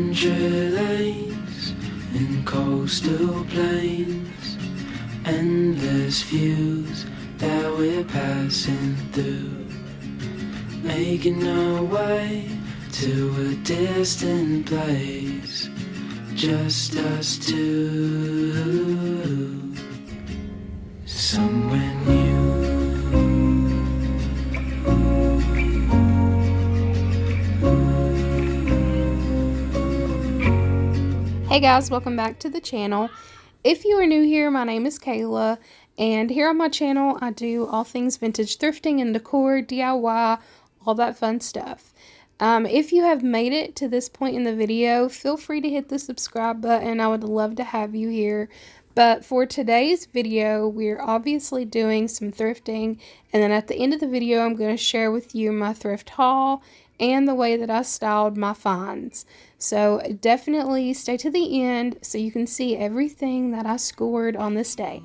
country lanes and coastal plains, endless views that we're passing through, making our way to a distant place, just us two, somewhere new. Hey guys, welcome back to the channel. If you are new here, my name is Kayla, and here on my channel I do all things vintage thrifting and decor, DIY, all that fun stuff. If you have made it to this point in the video, feel free to hit the subscribe button. I would love to have you here. But for today's video, we're obviously doing some thrifting, and then at the end of the video I'm going to share with you my thrift haul and the way that I styled my finds. So definitely stay to the end so you can see everything that I scored on this day.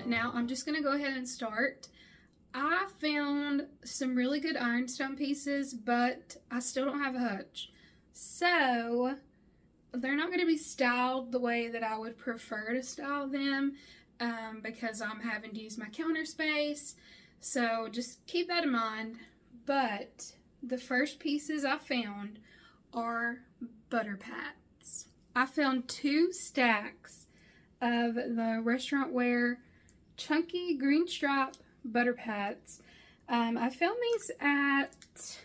Now I'm just gonna go ahead and start. I found some really good ironstone pieces, but I still don't have a hutch. So they're not gonna be styled the way that I would prefer to style them because I'm having to use my counter space. So just keep that in mind. But the first pieces I found are butter pats. I found 2 stacks of the restaurant wear chunky green stripe butter pats. I found these at,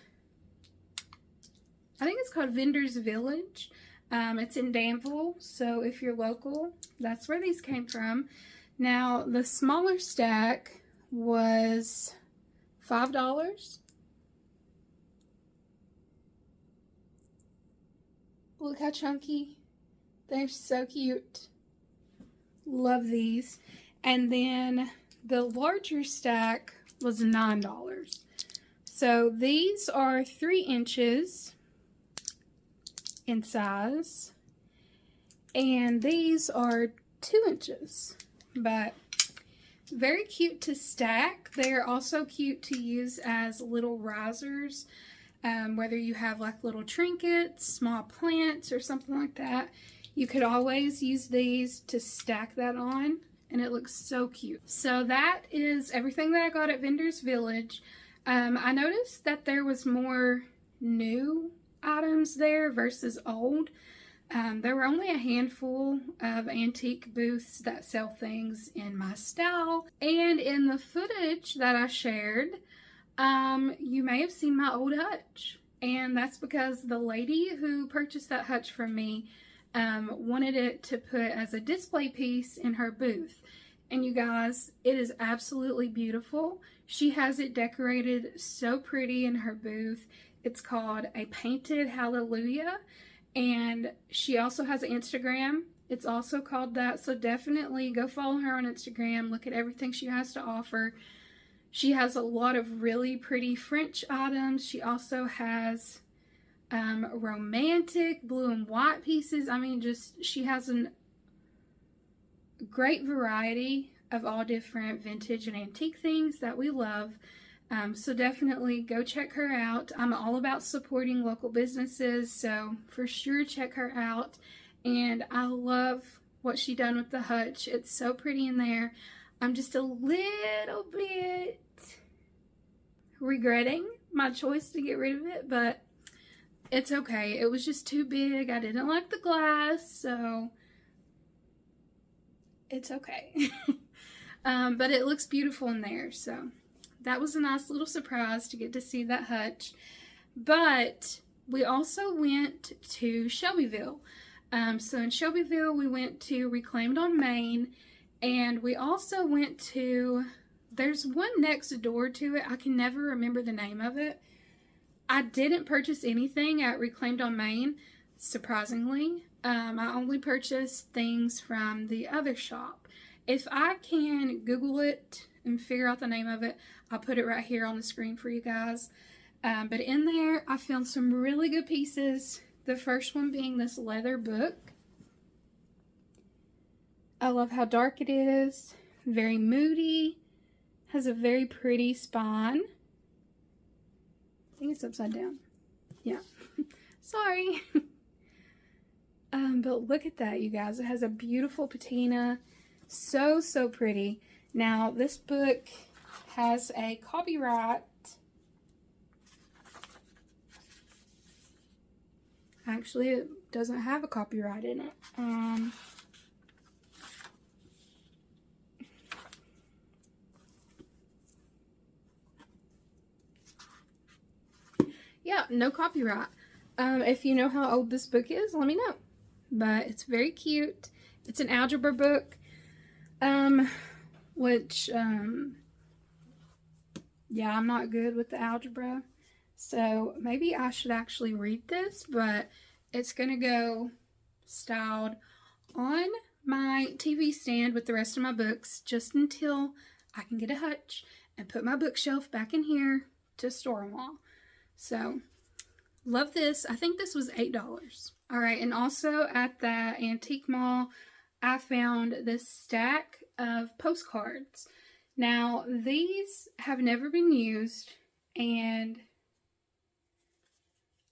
I think it's called Vendors Village. It's in Danville, so if you're local, that's where these came from. Now, the smaller stack was $5. Look how chunky. They're so cute. Love these. And then the larger stack was $9. So these are 3 inches in size, and these are 2 inches, but very cute to stack. They're also cute to use as little risers, whether you have like little trinkets, small plants, or something like that. You could always use these to stack that on, and it looks so cute. So that is everything that I got at Vendors Village. I noticed that there was more new items there versus old. There were only a handful of antique booths that sell things in my style. And in the footage that I shared, you may have seen my old hutch. And that's because the lady who purchased that hutch from me wanted it to put as a display piece in her booth. And you guys, it is absolutely beautiful. She has it decorated so pretty in her booth. It's called a Painted Hallelujah, and she also has an Instagram. It's also called that, so definitely go follow her on Instagram. Look at everything she has to offer. She has a lot of really pretty French items. She also has romantic blue and white pieces. I mean, just she has a great variety of all different vintage and antique things that we love. So definitely go check her out. I'm all about supporting local businesses, so for sure check her out. And I love what she done with the hutch. It's so pretty in there. I'm just a little bit regretting my choice to get rid of it, but it's okay. It was just too big. I didn't like the glass, so it's okay. But it looks beautiful in there, so that was a nice little surprise to get to see that hutch. But we also went to Shelbyville. So in Shelbyville, we went to Reclaimed on Main, and we also went to, there's one next door to it. I can never remember the name of it. I didn't purchase anything at Reclaimed on Main, surprisingly. I only purchased things from the other shop. If I can Google it and figure out the name of it, I'll put it right here on the screen for you guys. But in there, I found some really good pieces. The first one being this leather book. I love how dark it is. Very moody. Has a very pretty spine. I think it's upside down. Yeah. Sorry. But look at that, you guys. It has a beautiful patina. So, so pretty. Now, this book has a copyright. Actually, it doesn't have a copyright in it. Yeah, no copyright. If you know how old this book is, let me know. But it's very cute. It's an algebra book. Which, yeah, I'm not good with the algebra. So maybe I should actually read this, but it's going to go styled on my TV stand with the rest of my books just until I can get a hutch and put my bookshelf back in here to store them all. So, love this. I think this was $8. All right, and also at that antique mall, I found this stack of postcards. Now, these have never been used, and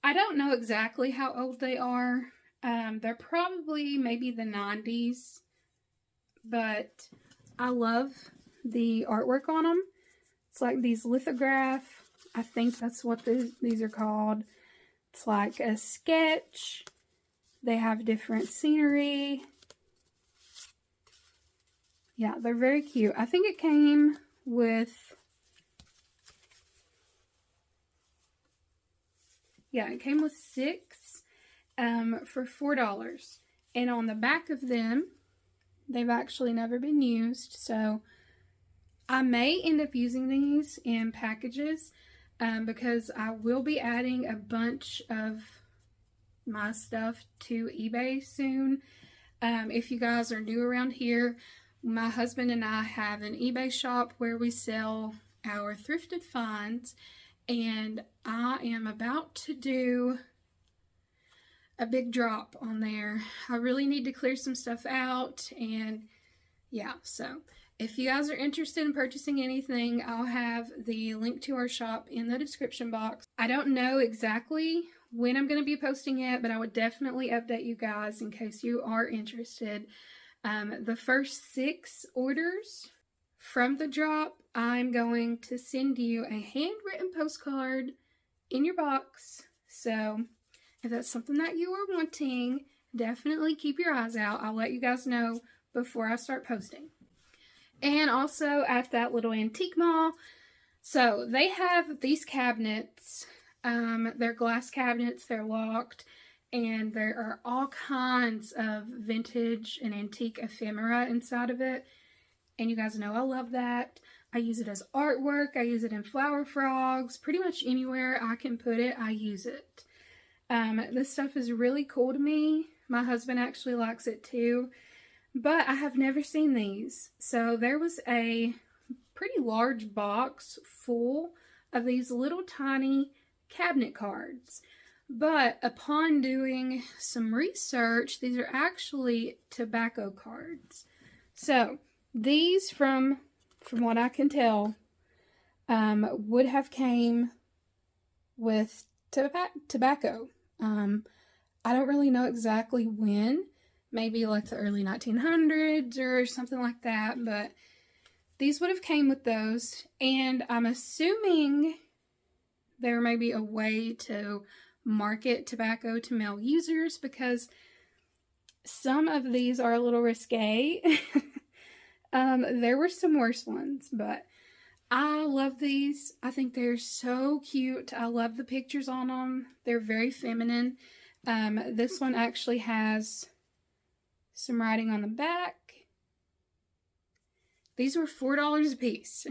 I don't know exactly how old they are. They're probably maybe the 90s, but I love the artwork on them. It's like these lithograph. I think that's what these are called. It's like a sketch. They have different scenery. Yeah, they're very cute. I think it came with, yeah, it came with 6 for $4. And on the back of them, they've actually never been used. So I may end up using these in packages because I will be adding a bunch of my stuff to eBay soon. If you guys are new around here, my husband and I have an eBay shop where we sell our thrifted finds, and I am about to do a big drop on there. I really need to clear some stuff out, and yeah, so if you guys are interested in purchasing anything, I'll have the link to our shop in the description box. I don't know exactly when I'm going to be posting it, but I would definitely update you guys in case you are interested. The first 6 orders from the drop, I'm going to send you a handwritten postcard in your box. So if that's something that you are wanting, definitely keep your eyes out. I'll let you guys know before I start posting. And also at that little antique mall, so they have these cabinets. They're glass cabinets, they're locked, and there are all kinds of vintage and antique ephemera inside of it. And you guys know I love that. I use it as artwork. I use it in flower frogs. Pretty much anywhere I can put it, I use it. This stuff is really cool to me. My husband actually likes it too. But I have never seen these. So there was a pretty large box full of these little tiny cabinet cards. But upon doing some research, these are actually tobacco cards. So these, from what I can tell, would have came with tobacco. I don't really know exactly when. Maybe like the early 1900s or something like that. But these would have came with those. And I'm assuming there may be a way to market tobacco to male users, because some of these are a little risque. There were some worse ones, but I love these. I think they're so cute. I love the pictures on them. They're very feminine. This one actually has some writing on the back. These were $4 a piece,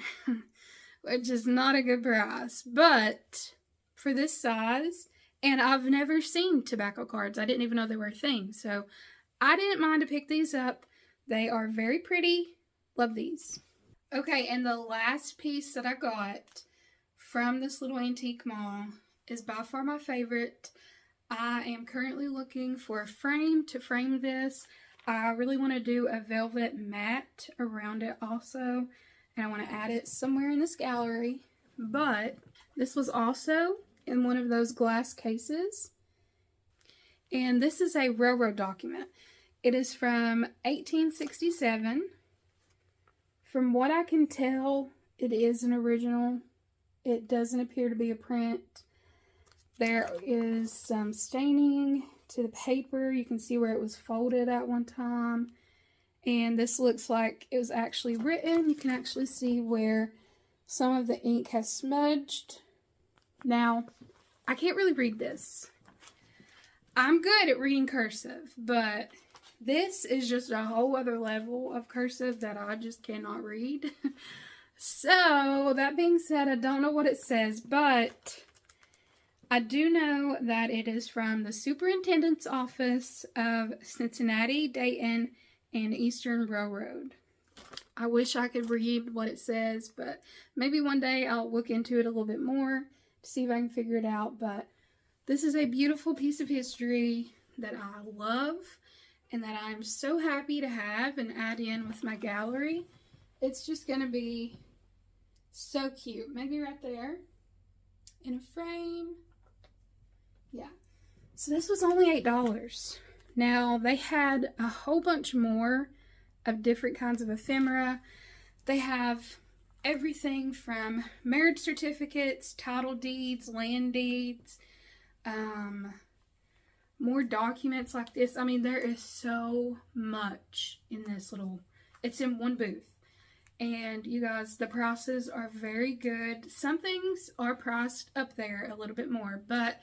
which is not a good price, but for this size, and I've never seen tobacco cards. I didn't even know they were a thing, so I didn't mind to pick these up. They are very pretty. Love these. Okay, and the last piece that I got from this little antique mall is by far my favorite. I am currently looking for a frame to frame this. I really want to do a velvet mat around it also, and I want to add it somewhere in this gallery. But this was also in one of those glass cases, and this is a railroad document. It is from 1867. From what I can tell, it is an original. It doesn't appear to be a print. There is some staining to the paper. You can see where it was folded at one time. And this looks like it was actually written. You can actually see where some of the ink has smudged. Now, I can't really read this. I'm good at reading cursive, but this is just a whole other level of cursive that I just cannot read. So, that being said, I don't know what it says, but I do know that it is from the Superintendent's Office of Cincinnati, Dayton, and Eastern Railroad. I wish I could read what it says, but maybe one day I'll look into it a little bit more to see if I can figure it out. But this is a beautiful piece of history that I love and that I'm so happy to have and add in with my gallery. It's just going to be so cute. Maybe right there in a frame. Yeah. So this was only $8. Now, they had a whole bunch more of different kinds of ephemera. They have everything from marriage certificates, title deeds, land deeds, more documents like this. I mean, there is so much in this little, it's in one booth. And you guys, the prices are very good. Some things are priced up there a little bit more, but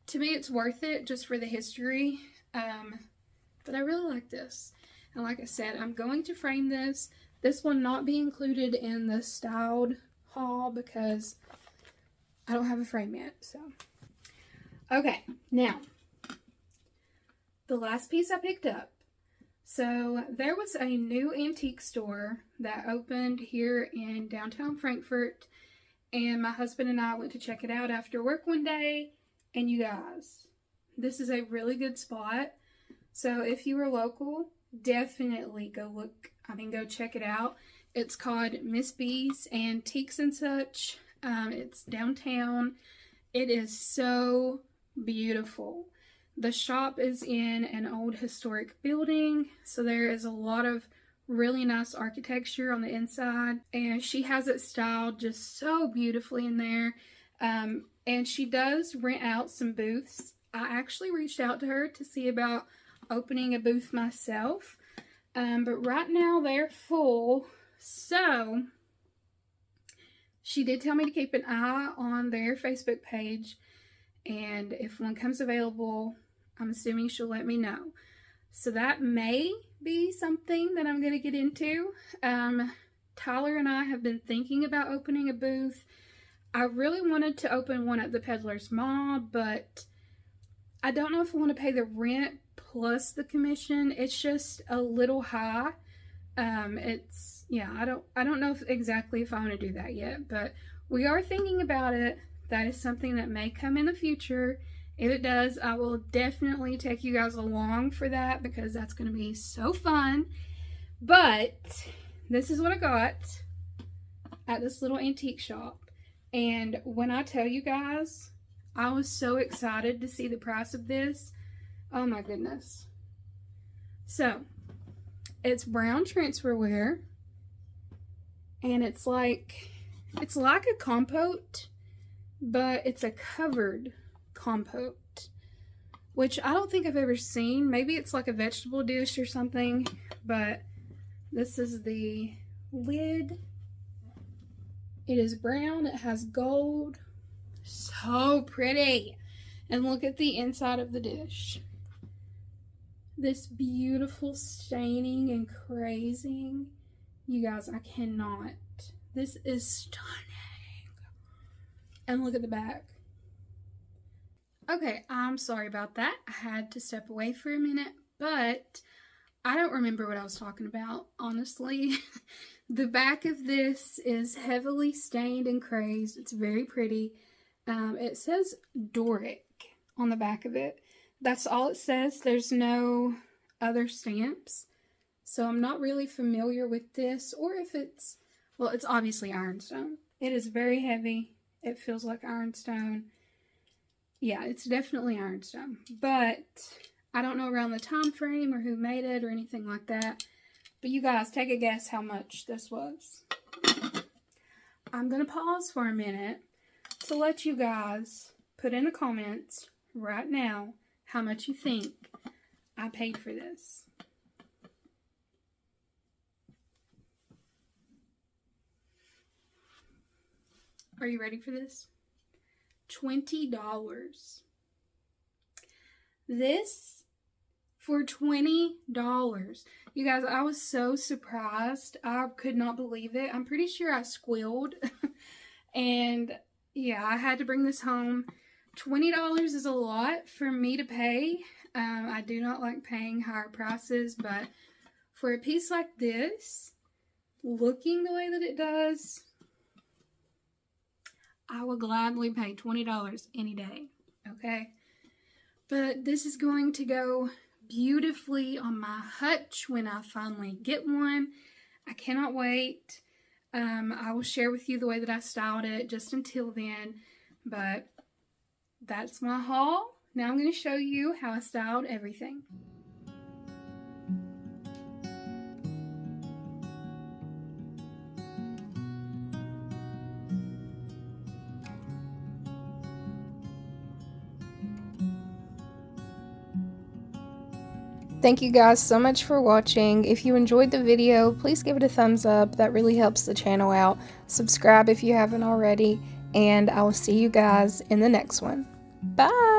to me it's worth it just for the history. But I really like this. And like I said, I'm going to frame this. This will not be included in the styled haul because I don't have a frame yet. So, okay, now the last piece I picked up. So there was a new antique store that opened here in downtown Frankfort, and my husband and I went to check it out after work one day. And you guys, this is a really good spot. So if you are local, definitely go check it out. It's called Miss B's Antiques and Such. It's downtown. It is so beautiful. The shop is in an old historic building, so there is a lot of really nice architecture on the inside, and she has it styled just so beautifully in there. And she does rent out some booths. I actually reached out to her to see about opening a booth myself, but right now they're full. So she did tell me to keep an eye on their Facebook page, and if one comes available, I'm assuming she'll let me know. So that may be something that I'm going to get into. Tyler and I have been thinking about opening a booth. I really wanted to open one at the Peddler's Mall, but I don't know if I want to pay the rent plus the commission. It's just a little high. I don't know exactly if I want to do that yet, but we are thinking about it. That is something that may come in the future. If it does, I will definitely take you guys along for that because that's going to be so fun. But this is what I got at this little antique shop. And when I tell you guys, I was so excited to see the price of this. Oh my goodness. So, it's brown transferware. And it's like a compote, but it's a covered compote, which I don't think I've ever seen. Maybe it's like a vegetable dish or something, but this is the lid. It is brown. It has gold. So pretty. And look at the inside of the dish. This beautiful staining and crazing. You guys, I cannot. This is stunning. And look at the back. Okay, I'm sorry about that. I had to step away for a minute, but I don't remember what I was talking about, honestly. The back of this is heavily stained and crazed. It's very pretty. It says Doric on the back of it. That's all it says. There's no other stamps. So I'm not really familiar with this, or if it's, well, it's obviously ironstone. It is very heavy. It feels like ironstone. Yeah, it's definitely ironstone. But I don't know around the time frame or who made it or anything like that. But you guys, take a guess how much this was. I'm going to pause for a minute to let you guys put in the comments right now how much you think I paid for this. Are you ready for this? $20. This for $20. You guys, I was so surprised. I could not believe it. I'm pretty sure I squealed. And yeah, I had to bring this home. $20 is a lot for me to pay. I do not like paying higher prices, but for a piece like this, looking the way that it does, I will gladly pay $20 any day, okay? But this is going to go beautifully on my hutch when I finally get one. I cannot wait. I will share with you the way that I styled it just until then, but that's my haul. Now I'm going to show you how I styled everything. Thank you guys so much for watching. If you enjoyed the video, please give it a thumbs up. That really helps the channel out. Subscribe if you haven't already, and I will see you guys in the next one. Bye!